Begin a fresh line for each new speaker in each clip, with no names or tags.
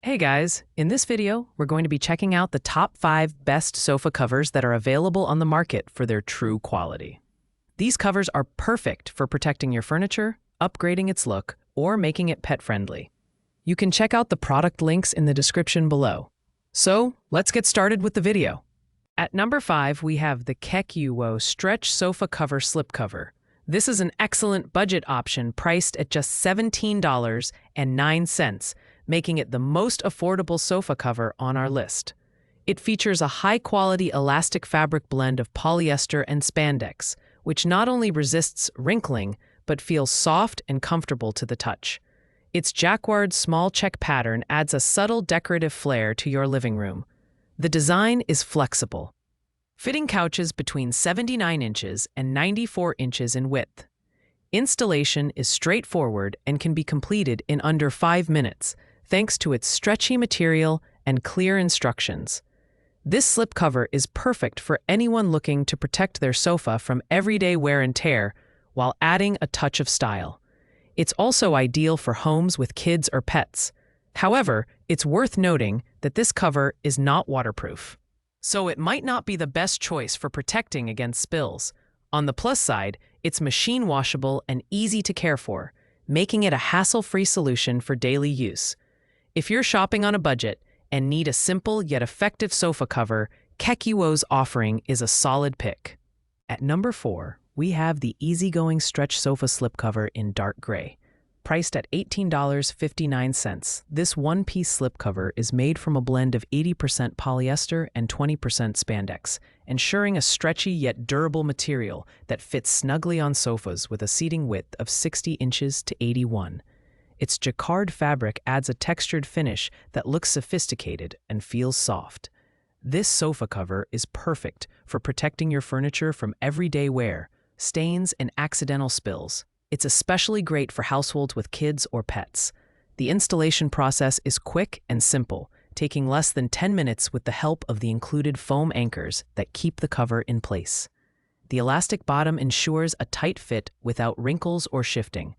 Hey guys, in this video, we're going to be checking out the top 5 best sofa covers that are available on the market for their true quality. These covers are perfect for protecting your furniture, upgrading its look, or making it pet-friendly. You can check out the product links in the description below. So, let's get started with the video. At number 5, we have the Decor Stretch Sofa Cover Slipcover. This is an excellent budget option priced at just $17.09, making it the most affordable sofa cover on our list. It features a high-quality elastic fabric blend of polyester and spandex, which not only resists wrinkling, but feels soft and comfortable to the touch. Its jacquard small check pattern adds a subtle decorative flair to your living room. The design is flexible, fitting couches between 79 inches and 94 inches in width. Installation is straightforward and can be completed in under 5 minutes, thanks to its stretchy material and clear instructions. This slipcover is perfect for anyone looking to protect their sofa from everyday wear and tear while adding a touch of style. It's also ideal for homes with kids or pets. However, it's worth noting that this cover is not waterproof, so it might not be the best choice for protecting against spills. On the plus side, it's machine washable and easy to care for, making it a hassle-free solution for daily use. If you're shopping on a budget and need a simple yet effective sofa cover, Decor's offering is a solid pick. At number 4, we have the easygoing stretch sofa slipcover in dark gray. Priced at $18.59, this one-piece slipcover is made from a blend of 80% polyester and 20% spandex, ensuring a stretchy yet durable material that fits snugly on sofas with a seating width of 60 inches to 81. Its jacquard fabric adds a textured finish that looks sophisticated and feels soft. This sofa cover is perfect for protecting your furniture from everyday wear, stains, and accidental spills. It's especially great for households with kids or pets. The installation process is quick and simple, taking less than 10 minutes with the help of the included foam anchors that keep the cover in place. The elastic bottom ensures a tight fit without wrinkles or shifting.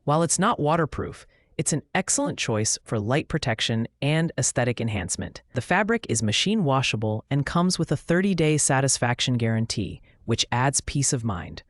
While it's not waterproof, it's an excellent choice for light protection and aesthetic enhancement. The fabric is machine washable and comes with a 30-day satisfaction guarantee, which adds peace of mind.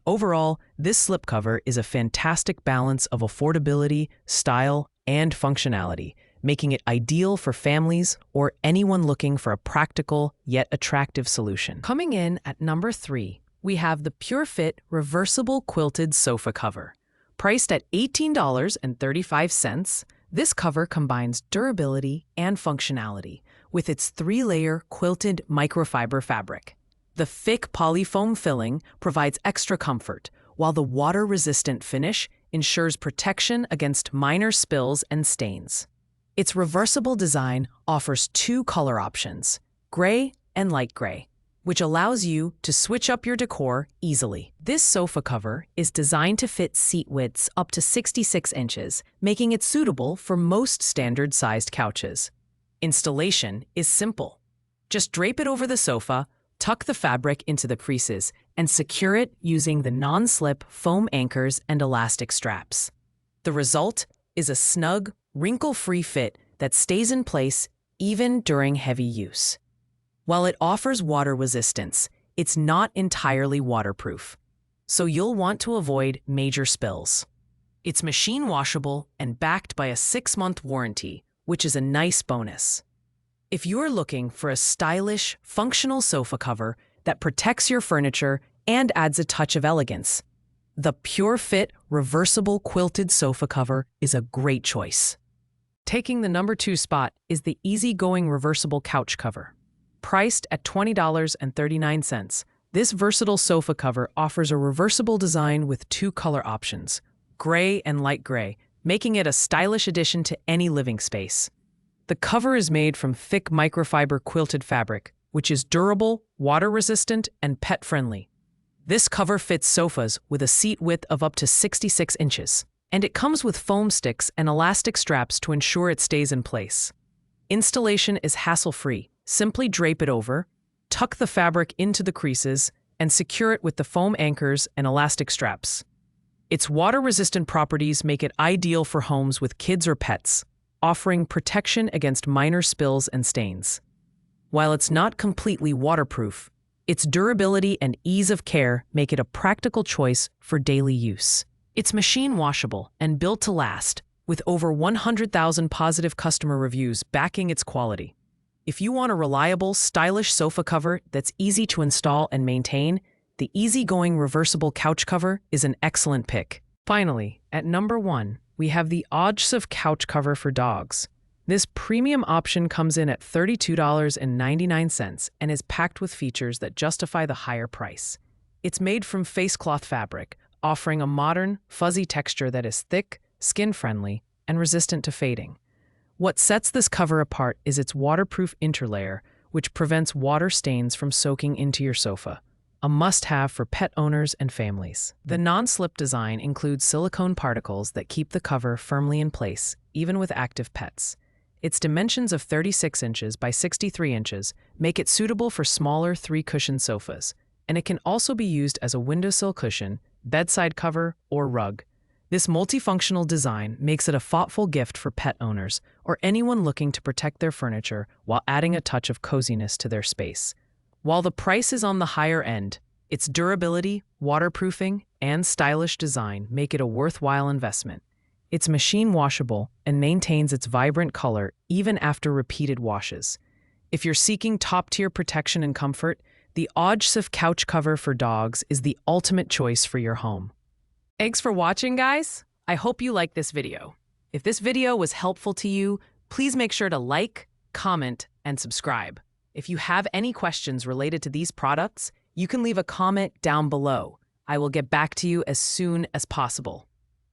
Overall, this slipcover is a fantastic balance of affordability, style, and functionality, making it ideal for families or anyone looking for a practical yet attractive solution. Coming in at number 3, we have the PureFit Reversible Quilted Sofa Cover. Priced at $18.35, this cover combines durability and functionality with its 3-layer quilted microfiber fabric. The thick polyfoam filling provides extra comfort, while the water-resistant finish ensures protection against minor spills and stains. Its reversible design offers 2 color options, gray and light gray, which allows you to switch up your decor easily. This sofa cover is designed to fit seat widths up to 66 inches, making it suitable for most standard-sized couches. Installation is simple. Just drape it over the sofa, tuck the fabric into the creases, and secure it using the non-slip foam anchors and elastic straps. The result is a snug, wrinkle-free fit that stays in place even during heavy use. While it offers water resistance, it's not entirely waterproof, so you'll want to avoid major spills. It's machine washable and backed by a 6-month warranty, which is a nice bonus. If you're looking for a stylish, functional sofa cover that protects your furniture and adds a touch of elegance, the PureFit Reversible Quilted Sofa Cover is a great choice. Taking the number 2 spot is the easygoing reversible couch cover. Priced at $20.39, this versatile sofa cover offers a reversible design with 2 color options, gray and light gray, making it a stylish addition to any living space. The cover is made from thick microfiber quilted fabric, which is durable, water-resistant, and pet-friendly. This cover fits sofas with a seat width of up to 66 inches, and it comes with foam sticks and elastic straps to ensure it stays in place. Installation is hassle-free. Simply drape it over, tuck the fabric into the creases, and secure it with the foam anchors and elastic straps. Its water-resistant properties make it ideal for homes with kids or pets. offering protection against minor spills and stains. While it's not completely waterproof, its durability and ease of care make it a practical choice for daily use. It's machine washable and built to last, with over 100,000 positive customer reviews backing its quality. If you want a reliable, stylish sofa cover that's easy to install and maintain, the easygoing reversible couch cover is an excellent pick. Finally, at number 1, we have the Aliexpress couch cover for dogs. This premium option comes in at $32.99 and is packed with features that justify the higher price. It's made from face cloth fabric, offering a modern, fuzzy texture that is thick, skin-friendly, and resistant to fading. What sets this cover apart is its waterproof interlayer, which prevents water stains from soaking into your sofa, a must-have for pet owners and families. The non-slip design includes silicone particles that keep the cover firmly in place, even with active pets. Its dimensions of 36 inches by 63 inches make it suitable for smaller 3-cushion sofas, and it can also be used as a windowsill cushion, bedside cover, or rug. This multifunctional design makes it a thoughtful gift for pet owners or anyone looking to protect their furniture while adding a touch of coziness to their space. While the price is on the higher end, its durability, waterproofing, and stylish design make it a worthwhile investment. It's machine washable and maintains its vibrant color even after repeated washes. If you're seeking top-tier protection and comfort, the Aliexpress couch cover for dogs is the ultimate choice for your home. Thanks for watching, guys. I hope you liked this video. If this video was helpful to you, please make sure to like, comment, and subscribe. If you have any questions related to these products, you can leave a comment down below. I will get back to you as soon as possible.